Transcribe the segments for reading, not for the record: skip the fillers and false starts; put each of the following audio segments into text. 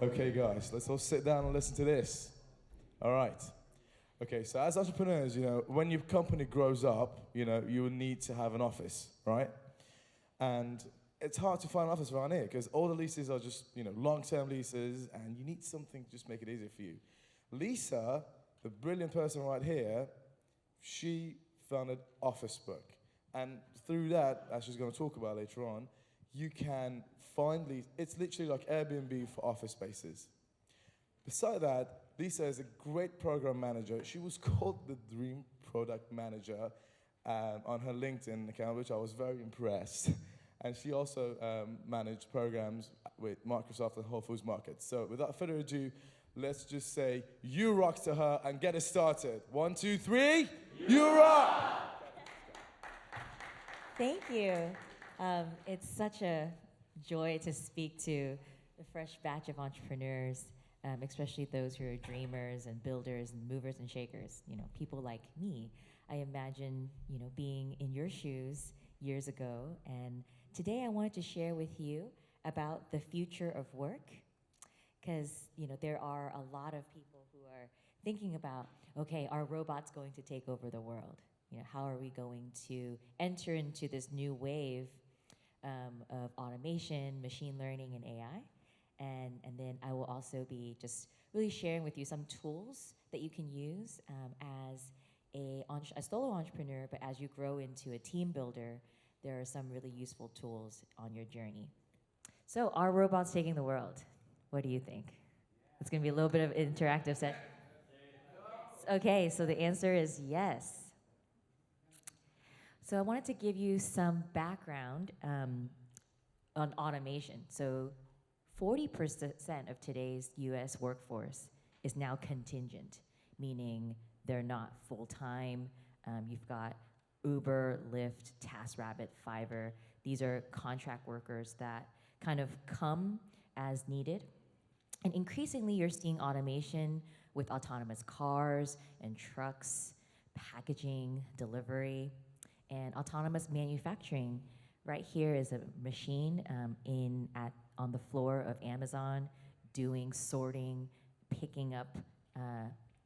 Okay, guys, let's all sit down and listen to this. All right. Okay, so as entrepreneurs, when your company grows up, you will need to have an office, right? And it's hard to find an office around here because all the leases are just, long-term leases, and you need something to just make it easier for you. Lisa, the brilliant person right here, she founded OfficeBook. And through that, as she's going to talk about later on, you can find it's literally like Airbnb for office spaces. Beside that, Lisa is a great program manager. She was called the Dream Product Manager on her LinkedIn account, which I was very impressed. And she also managed programs with Microsoft and Whole Foods Market. So without further ado, let's just say, you rock to her and get it started. 1, 2, 3, you rock! Thank you. It's such a joy to speak to the fresh batch of entrepreneurs, especially those who are dreamers and builders and movers and shakers, people like me. I imagine, being in your shoes years ago, and today I wanted to share with you about the future of work, because, there are a lot of people who are thinking about, okay, are robots going to take over the world? How are we going to enter into this new wave of automation, machine learning, and AI? And then I will also be just really sharing with you some tools that you can use as a solo entrepreneur, but as you grow into a team builder, there are some really useful tools on your journey. So, are robots taking the world? What do you think? It's going to be a little bit of interactive session. Okay, so the answer is yes. So I wanted to give you some background on automation. So 40% of today's US workforce is now contingent, meaning they're not full-time. You've got Uber, Lyft, TaskRabbit, Fiverr. These are contract workers that kind of come as needed. And increasingly, you're seeing automation with autonomous cars and trucks, packaging, delivery, and autonomous manufacturing. Right here is a machine on the floor of Amazon doing sorting, picking up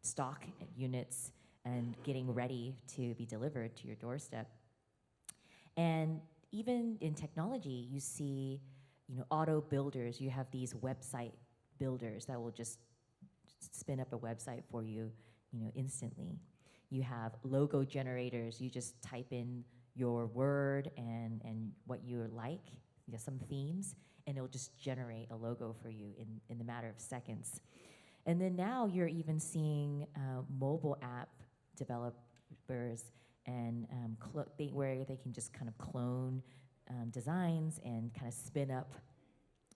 stock units, and getting ready to be delivered to your doorstep. And even in technology, you see, auto builders. You have these website builders that will just spin up a website for you, instantly. You have logo generators. You just type in your word and what you like, some themes, and it'll just generate a logo for you in the matter of seconds. And then now you're even seeing mobile app developers and where they can just kind of clone designs and kind of spin up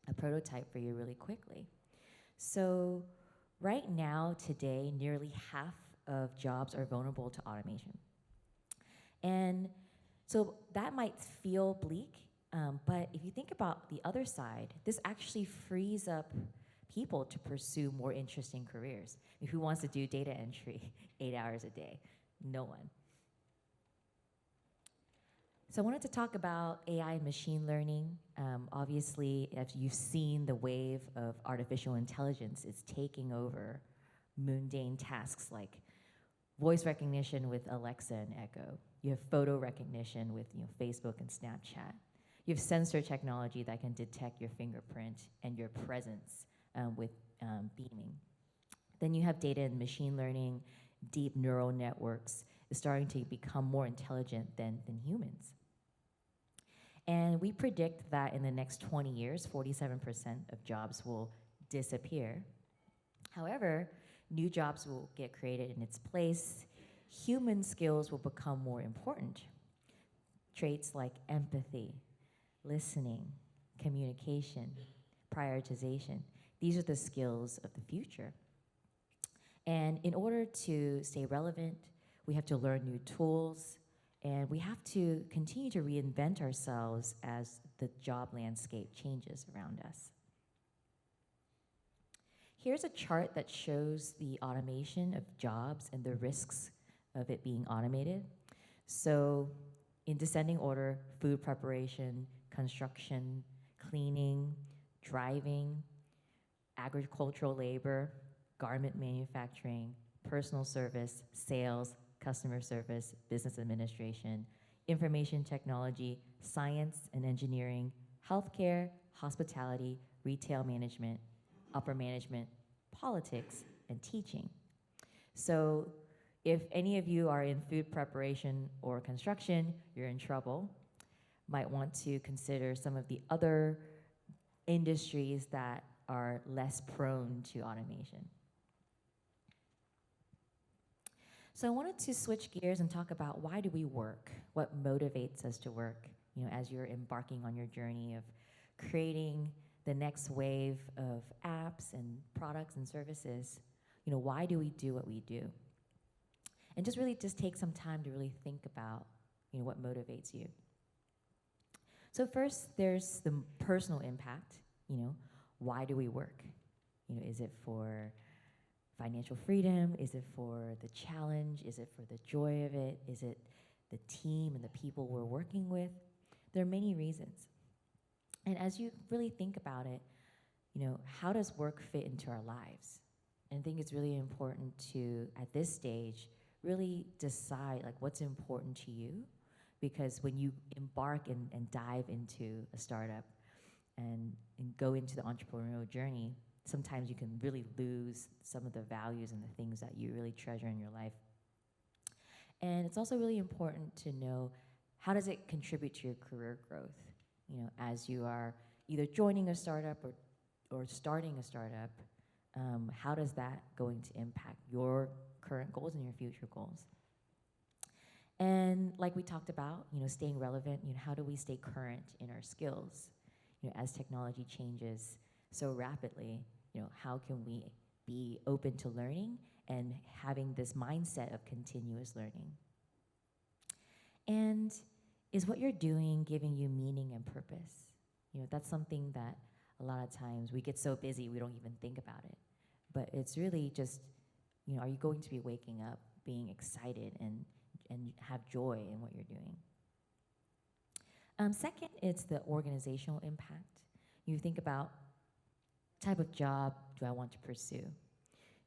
a prototype for you really quickly. So right now, today, nearly half of jobs are vulnerable to automation. And so that might feel bleak, but if you think about the other side, this actually frees up people to pursue more interesting careers. Who wants to do data entry 8 hours a day? No one. So I wanted to talk about AI and machine learning. Obviously, if you've seen the wave of artificial intelligence, it's taking over mundane tasks like voice recognition with Alexa and Echo. You have photo recognition with Facebook and Snapchat. You have sensor technology that can detect your fingerprint and your presence with beaming. Then you have data and machine learning. Deep neural networks is starting to become more intelligent than humans. And we predict that in the next 20 years, 47% of jobs will disappear. However, new jobs will get created in its place. Human skills will become more important. Traits like empathy, listening, communication, prioritization. These are the skills of the future. And in order to stay relevant, we have to learn new tools, and we have to continue to reinvent ourselves as the job landscape changes around us. Here's a chart that shows the automation of jobs and the risks of it being automated. So in descending order, food preparation, construction, cleaning, driving, agricultural labor, garment manufacturing, personal service, sales, customer service, business administration, information technology, science and engineering, healthcare, hospitality, retail management, upper management, politics, and teaching. So if any of you are in food preparation or construction, you're in trouble. Might want to consider some of the other industries that are less prone to automation. So I wanted to switch gears and talk about why do we work? What motivates us to work, as you're embarking on your journey of creating the next wave of apps and products and services. Why do we do what we do? And just take some time to really think about, what motivates you. So first, there's the personal impact. Why do we work? Is it for financial freedom? Is it for the challenge? Is it for the joy of it? Is it the team and the people we're working with? There are many reasons. And as you really think about it, how does work fit into our lives? And I think it's really important to, at this stage, really decide what's important to you, because when you embark and dive into a startup and go into the entrepreneurial journey, sometimes you can really lose some of the values and the things that you really treasure in your life. And it's also really important to know, how does it contribute to your career growth? As you are either joining a startup or starting a startup, how does that going to impact your current goals and your future goals? And like we talked about, staying relevant, how do we stay current in our skills? As technology changes so rapidly, how can we be open to learning and having this mindset of continuous learning? And is what you're doing giving you meaning and purpose? That's something that a lot of times we get so busy we don't even think about it. But it's really just, are you going to be waking up, being excited and have joy in what you're doing? Second, it's the organizational impact. You think about type of job do I want to pursue?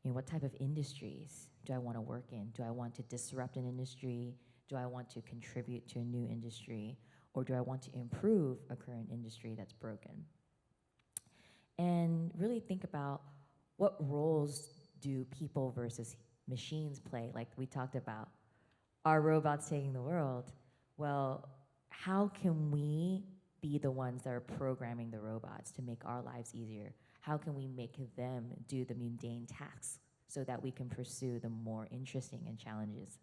What type of industries do I want to work in? Do I want to disrupt an industry? Do I want to contribute to a new industry? Or do I want to improve a current industry that's broken? And really think about, what roles do people versus machines play? Like we talked about, are robots taking the world? Well, how can we be the ones that are programming the robots to make our lives easier? How can we make them do the mundane tasks so that we can pursue the more interesting and challenges?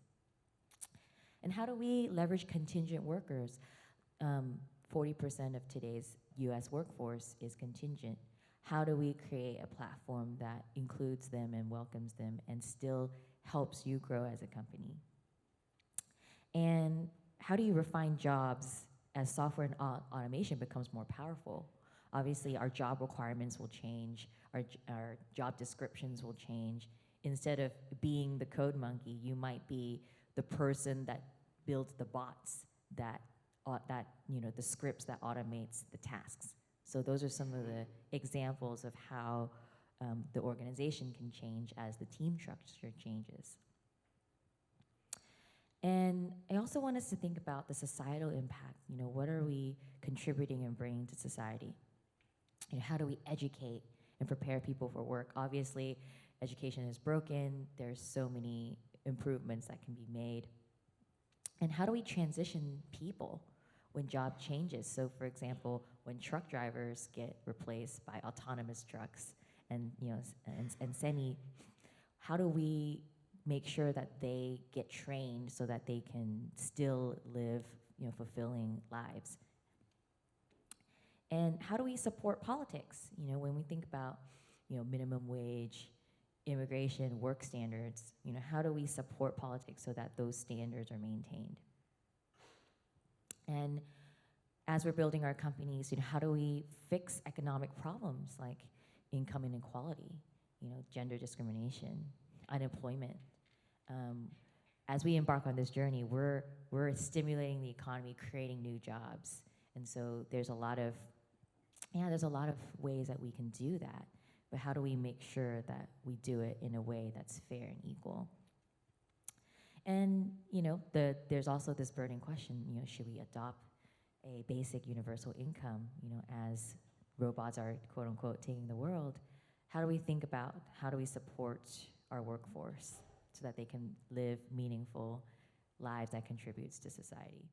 And how do we leverage contingent workers? 40% of today's US workforce is contingent. How do we create a platform that includes them and welcomes them and still helps you grow as a company? And how do you refine jobs as software and automation becomes more powerful? Obviously, our job requirements will change, our job descriptions will change. Instead of being the code monkey, you might be the person that builds the bots, the scripts that automates the tasks. So those are some of the examples of how the organization can change as the team structure changes. And I also want us to think about the societal impact. What are we contributing and bringing to society? How do we educate and prepare people for work? Obviously, education is broken. There's so many improvements that can be made. And how do we transition people when job changes? So for example, when truck drivers get replaced by autonomous trucks and semi, how do we make sure that they get trained so that they can still live fulfilling lives? And how do we support politics? When we think about minimum wage, immigration, work standards, how do we support politics so that those standards are maintained? And as we're building our companies, how do we fix economic problems like income inequality, gender discrimination, unemployment? As we embark on this journey, we're stimulating the economy, creating new jobs, and so there's a lot of ways that we can do that. but how do we make sure that we do it in a way that's fair and equal? And there's also this burning question, should we adopt a basic universal income, as robots are quote unquote taking the world? How do we think about, how do we support our workforce so that they can live meaningful lives that contributes to society?